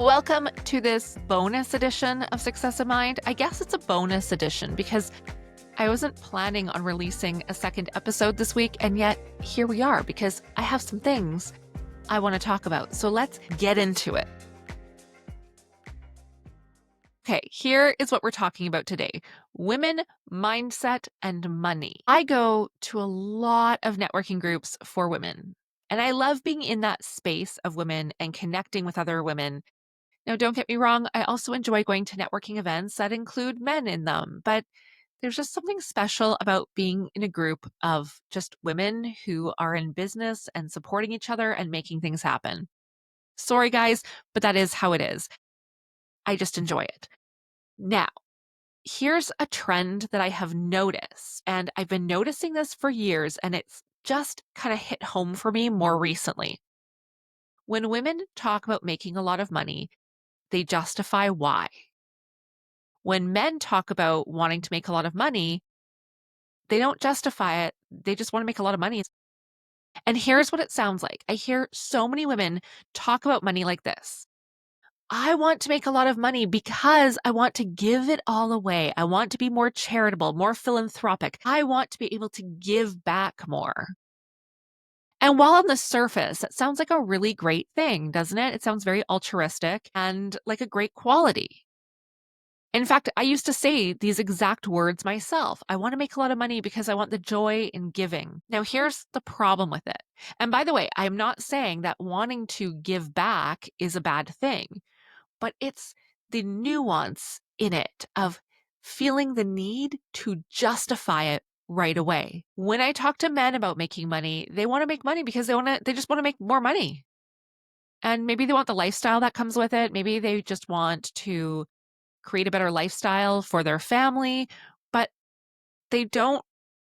Welcome to this bonus edition of Success of Mind. I guess it's a bonus edition because I wasn't planning on releasing a second episode this week, and yet here we are because I have some things I want to talk about. So let's get into it. Okay, here is what we're talking about today: women, mindset, and money. I go to a lot of networking groups for women, and I love being in that space of women and connecting with other women. Now, don't get me wrong, I also enjoy going to networking events that include men in them, but there's just something special about being in a group of just women who are in business and supporting each other and making things happen. Sorry, guys, but that is how it is. I just enjoy it. Now, here's a trend that I have noticed, and I've been noticing this for years, and it's just kind of hit home for me more recently. When women talk about making a lot of money, they justify why. When men talk about wanting to make a lot of money, they don't justify it. They just want to make a lot of money. And here's what it sounds like. I hear so many women talk about money like this. I want to make a lot of money because I want to give it all away. I want to be more charitable, more philanthropic. I want to be able to give back more. And while on the surface, it sounds like a really great thing, doesn't it? It sounds very altruistic and like a great quality. In fact, I used to say these exact words myself. I want to make a lot of money because I want the joy in giving. Now, here's the problem with it. And by the way, I'm not saying that wanting to give back is a bad thing, but it's the nuance in it of feeling the need to justify it right away. When I talk to men about making money, they want to make money because they just want to make more money. And maybe they want the lifestyle that comes with it. Maybe they just want to create a better lifestyle for their family, but they don't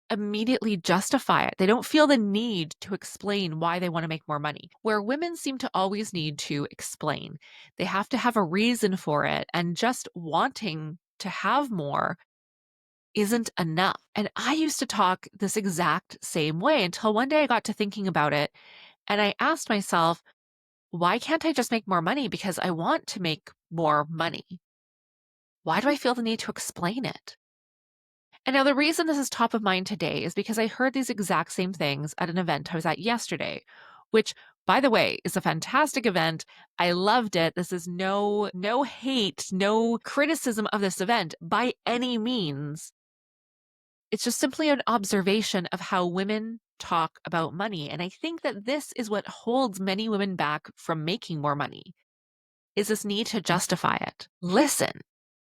immediately justify it. They don't feel the need to explain why they want to make more money, where women seem to always need to explain. They have to have a reason for it, and just wanting to have more isn't enough. And I used to talk this exact same way until one day I got to thinking about it, and I asked myself, why can't I just make more money because I want to make more money? Why do I feel the need to explain it? And now the reason this is top of mind today is because I heard these exact same things at an event I was at yesterday, which, by the way, is a fantastic event. I loved it. This is no hate, no criticism of this event by any means. It's just simply an observation of how women talk about money. And I think that this is what holds many women back from making more money, is this need to justify it. Listen.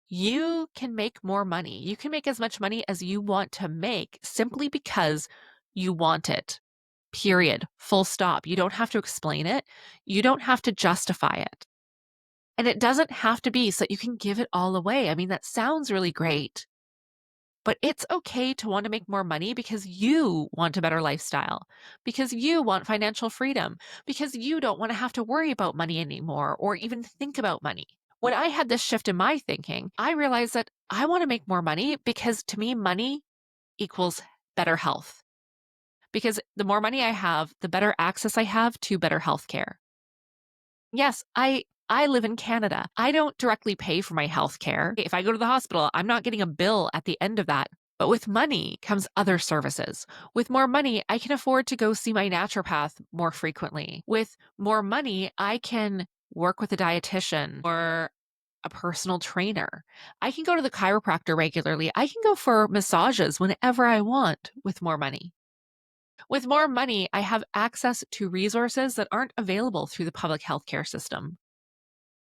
You can make more money. You can make as much money as you want to make simply because you want it. Period. Full stop. You don't have to explain it. You don't have to justify it. And it doesn't have to be so that you can give it all away. I mean, that sounds really great. But it's okay to want to make more money because you want a better lifestyle, because you want financial freedom, because you don't want to have to worry about money anymore or even think about money. When I had this shift in my thinking, I realized that I want to make more money because to me, money equals better health. Because the more money I have, the better access I have to better health care. Yes, I live in Canada. I don't directly pay for my health care. If I go to the hospital, I'm not getting a bill at the end of that. But with money comes other services. With more money, I can afford to go see my naturopath more frequently. With more money, I can work with a dietitian or a personal trainer. I can go to the chiropractor regularly. I can go for massages whenever I want with more money. With more money, I have access to resources that aren't available through the public healthcare system.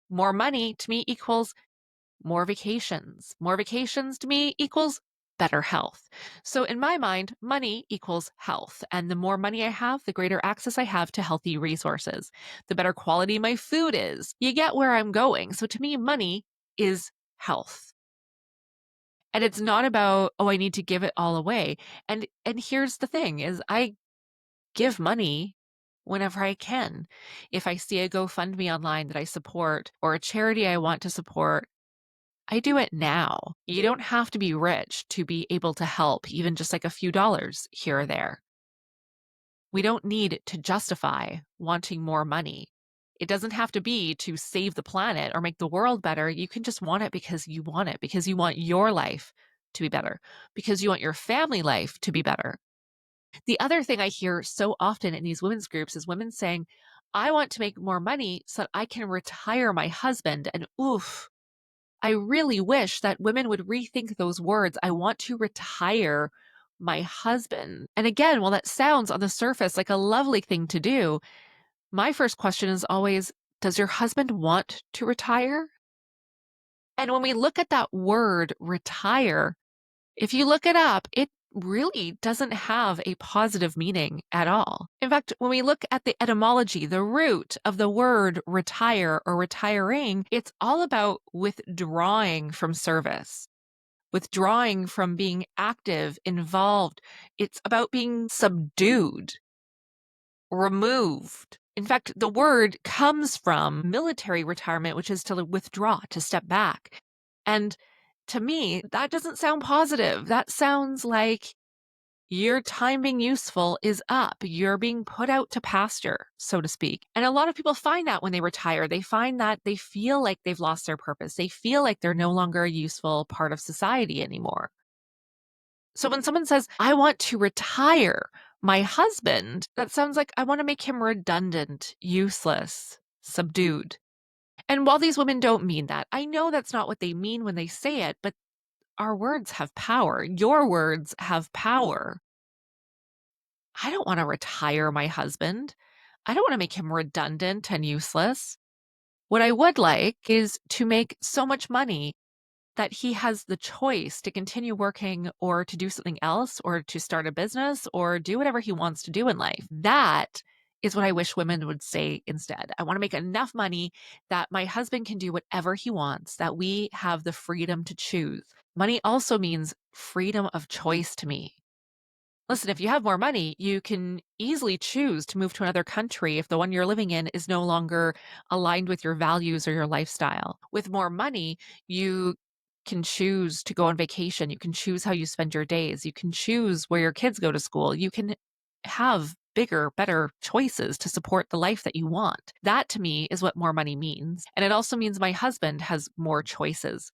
More money to me equals more vacations. More vacations to me equals better health. So in my mind, money equals health. And the more money I have, the greater access I have to healthy resources. The better quality my food is. You get where I'm going. So to me, money is health. And it's not about, oh, I need to give it all away. And here's the thing is I give money whenever I can. If I see a GoFundMe online that I support or a charity I want to support, I do it now. You don't have to be rich to be able to help, even just like a few dollars here or there. We don't need to justify wanting more money. It doesn't have to be to save the planet or make the world better. You can just want it, because you want it, because you want your life to be better, because you want your family life to be better. The other thing I hear so often in these women's groups is women saying, I want to make more money so that I can retire my husband. And oof, I really wish that women would rethink those words. I want to retire my husband. And again, while that sounds on the surface like a lovely thing to do, my first question is always, does your husband want to retire? And when we look at that word retire, if you look it up, it really doesn't have a positive meaning at all. In fact, when we look at the etymology, the root of the word retire or retiring, it's all about withdrawing from service, withdrawing from being active, involved. It's about being subdued, removed. In fact, the word comes from military retirement, which is to withdraw, to step back. And to me, that doesn't sound positive. That sounds like your time being useful is up. You're being put out to pasture, so to speak. And a lot of people find that when they retire, they find that they feel like they've lost their purpose. They feel like they're no longer a useful part of society anymore. So when someone says, I want to retire my husband, that sounds like I want to make him redundant, useless, subdued. And while these women don't mean that, I know that's not what they mean when they say it, but our words have power. Your words have power. I don't want to retire my husband. I don't want to make him redundant and useless. What I would like is to make so much money that he has the choice to continue working or to do something else or to start a business or do whatever he wants to do in life. That is what I wish women would say instead. I want to make enough money that my husband can do whatever he wants, that we have the freedom to choose. Money also means freedom of choice to me. Listen, if you have more money, you can easily choose to move to another country if the one you're living in is no longer aligned with your values or your lifestyle. With more money, you can choose to go on vacation. You can choose how you spend your days. You can choose where your kids go to school. You can have bigger, better choices to support the life that you want. That to me is what more money means. And it also means my husband has more choices.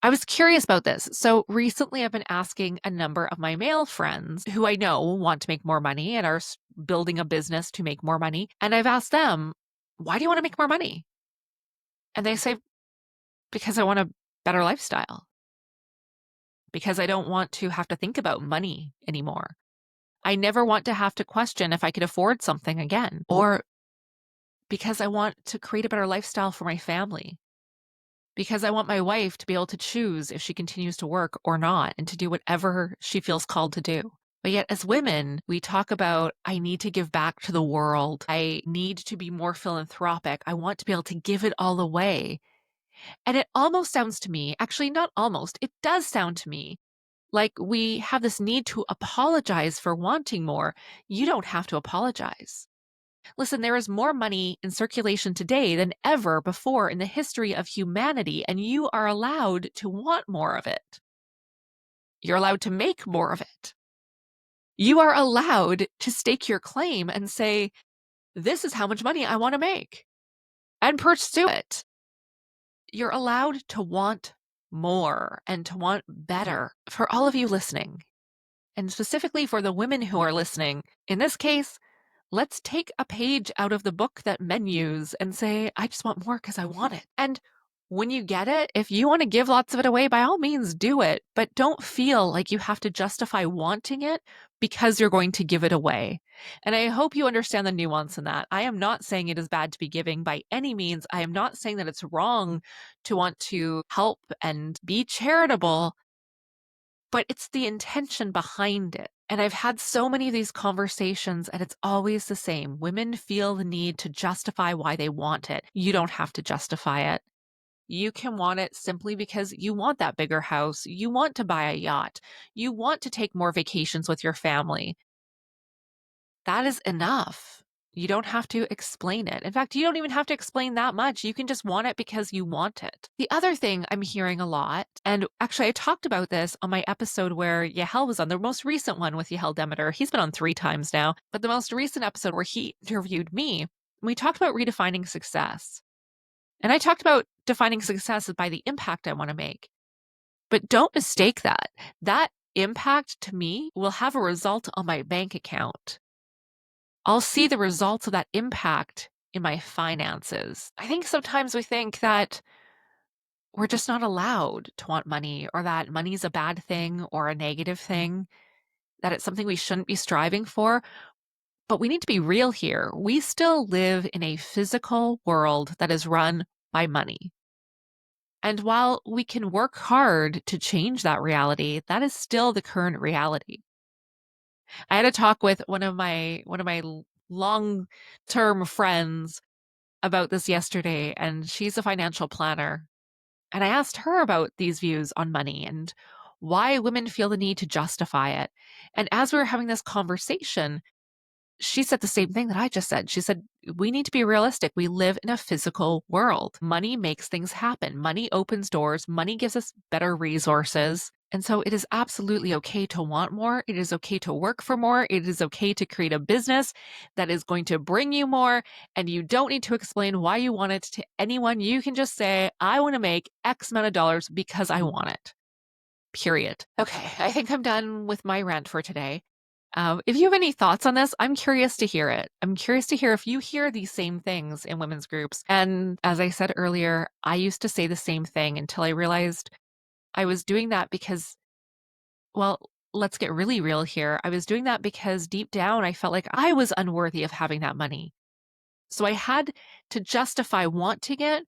I was curious about this. So recently, I've been asking a number of my male friends who I know want to make more money and are building a business to make more money. And I've asked them, why do you want to make more money? And they say, because I want a better lifestyle, because I don't want to have to think about money anymore. I never want to have to question if I could afford something again, or because I want to create a better lifestyle for my family. Because I want my wife to be able to choose if she continues to work or not and to do whatever she feels called to do. But yet, as women, we talk about, I need to give back to the world. I need to be more philanthropic. I want to be able to give it all away. And it almost sounds to me, actually, not almost, it does sound to me like we have this need to apologize for wanting more. You don't have to apologize. Listen, there is more money in circulation today than ever before in the history of humanity, and you are allowed to want more of it. You're allowed to make more of it. You are allowed to stake your claim and say, this is how much money I want to make, and pursue it. You're allowed to want more and to want better. For all of you listening, and specifically for the women who are listening, in this case, let's take a page out of the book that men use and say, I just want more because I want it. And when you get it, if you want to give lots of it away, by all means do it. But don't feel like you have to justify wanting it because you're going to give it away. And I hope you understand the nuance in that. I am not saying it is bad to be giving by any means. I am not saying that it's wrong to want to help and be charitable, but it's the intention behind it. And I've had so many of these conversations, and it's always the same. Women feel the need to justify why they want it. You don't have to justify it. You can want it simply because you want that bigger house. You want to buy a yacht. You want to take more vacations with your family. That is enough. You don't have to explain it. In fact, you don't even have to explain that much. You can just want it because you want it. The other thing I'm hearing a lot, and actually I talked about this on my episode where Yahel was on, the most recent one with Yahel Demeter. He's been on 3 times now, but the most recent episode where he interviewed me, We talked about redefining success. And I talked about defining success by the impact I want to make. But don't mistake that. That impact to me will have a result on my bank account. I'll see the results of that impact in my finances. I think sometimes we think that we're just not allowed to want money, or that money's a bad thing or a negative thing, that it's something we shouldn't be striving for. But we need to be real here. We still live in a physical world that is run by money. And while we can work hard to change that reality, that is still the current reality. I had a talk with one of my long-term friends about this yesterday, and she's a financial planner. And I asked her about these views on money and why women feel the need to justify it. And as we were having this conversation, she said the same thing that I just said. She said, we need to be realistic. We live in a physical world. Money makes things happen. Money opens doors. Money gives us better resources. And so it is absolutely okay to want more. It is okay to work for more. It is okay to create a business that is going to bring you more. And you don't need to explain why you want it to anyone. You can just say, I want to make X amount of dollars because I want it. Period. Okay, I think I'm done with my rant for today. If you have any thoughts on this, I'm curious to hear it. I'm curious to hear if you hear these same things in women's groups. And as I said earlier, I used to say the same thing until I realized I was doing that because, well, let's get really real here. I was doing that because deep down, I felt like I was unworthy of having that money. So I had to justify wanting it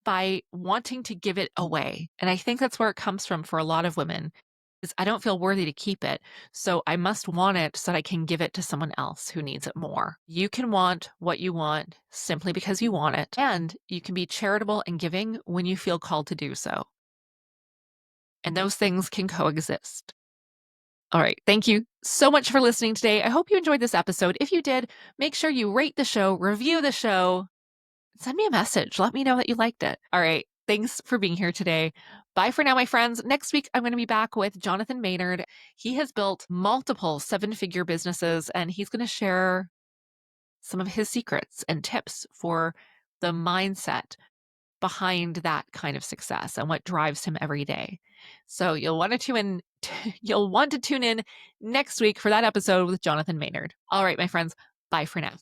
by wanting to give it away. And I think that's where it comes from for a lot of women is I don't feel worthy to keep it. So I must want it so that I can give it to someone else who needs it more. You can want what you want simply because you want it. And you can be charitable and giving when you feel called to do so. And those things can coexist. All right. Thank you so much for listening today. I hope you enjoyed this episode. If you did, make sure you rate the show, review the show, send me a message. Let me know that you liked it. All right. Thanks for being here today. Bye for now, my friends. Next week, I'm going to be back with Jonathan Maynard. He has built multiple seven-figure businesses, and he's going to share some of his secrets and tips for the mindset behind that kind of success and what drives him every day. So you'll want to tune in next week for that episode with Jonathan Maynard. All right, my friends. Bye for now.